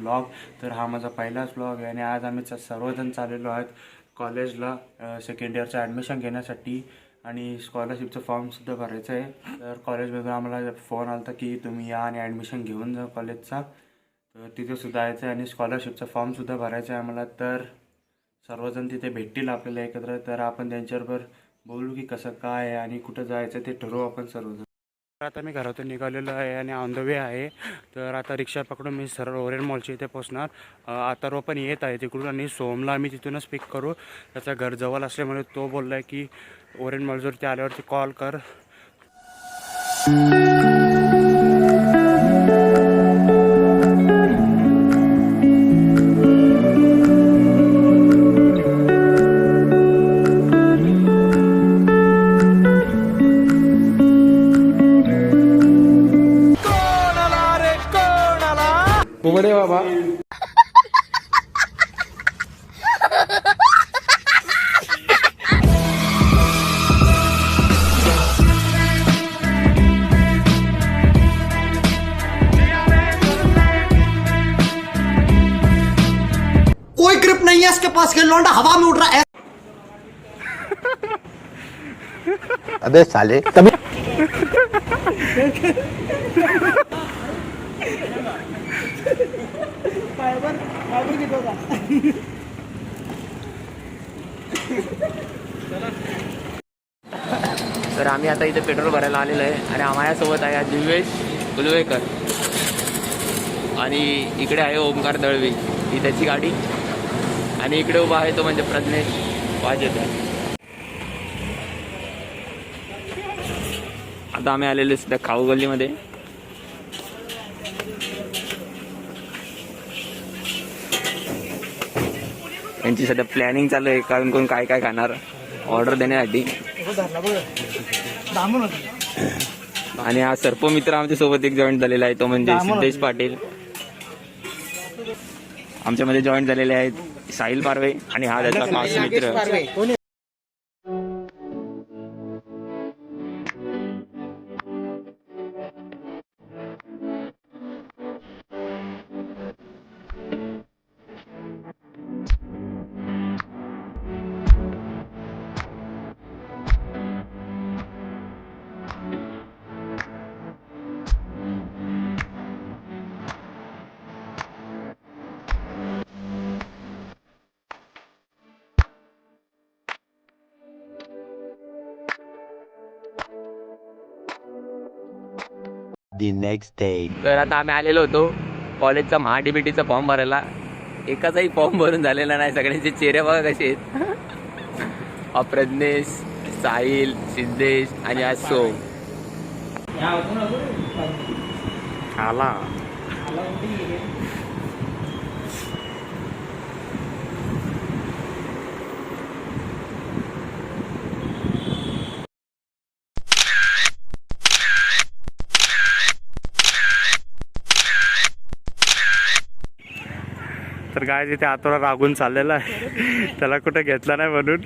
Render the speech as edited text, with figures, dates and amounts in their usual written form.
Vlog. तर हा माझा पहिलाच व्लॉग आहे आणि आज आम्ही सर्वजण चाललेलो आहेत कॉलेजला सेकंड इयरचं ॲडमिशन घेण्यासाठी आणि स्कॉलरशिपचं फॉर्मसुद्धा भरायचं आहे. तर कॉलेजमधून आम्हाला फोन आला होता की तुम्ही या आणि ॲडमिशन घेऊन जा कॉलेजचा. तर तिथेसुद्धा जायचं आहे आणि स्कॉलरशिपचा फॉर्मसुद्धा भरायचा आहे आम्हाला. तर सर्वजण तिथे भेटतील आपल्याला एकत्र. तर आपण त्यांच्याबरोबर बोलू की कसं काय आहे आणि कुठं जायचं ते ठरवू आपण सर्वजण. आता मी घरातून निघालेलो आहे आणि ऑन द वे आहे. तर आता रिक्षा पकडून मी सरळ ओरिएंट मॉलच्या इथे पोहोचणार. अथर्व पण येत आहे तिकडून आणि सोमला आम्ही तिथूनच पिक करू. त्याचा घर जवळ असल्यामुळे तो बोलला आहे की ओरिएंट मॉलवरती आल्यावरती कॉल कर. कोबडे बाबा कोई ग्रिप नहीं है इसके पास, ये लौंडा हवा में उड़ रहा है। अबे साले तभी तर आम्ही आता इथे पेट्रोल भरायला आलेलो आहे आणि माझ्यासोबत आहे दिवेश कुलवेकर आणि इकडे आहे ओमकार दळवी, ही त्याची गाडी आणि इकडे उभा आहे तो म्हणजे प्रज्ञेश वाजेकर. आता आम्ही आलेलो सध्या खाऊ गल्लीमध्ये. यांची सध्या प्लॅनिंग चालू आहे कारण कोण काय काय खाणार ऑर्डर देण्यासाठी. आणि हा सर्पमित्र आमच्या सोबत एक जॉईंट झालेला आहे तो म्हणजे सिद्धेश पाटील. आमच्यामध्ये जॉईंट झालेले आहेत साहिल पारवे आणि हा त्याचा खास मित्र. the next day. तर आता आम्ही आलेलो होतो कॉलेजचा महाडीबीटीचा फॉर्म भरायला. एकाचाही फॉर्म भरून झालेला नाही. सगळ्यांचे चेहरे बघा कसे आहेत. प्रज्ञेश, साहिल, सिद्धेश आणि आज सोम आला. तर काय तिथे आतोरा रागून चाललेला आहे त्याला कुठे घेतला नाही म्हणून.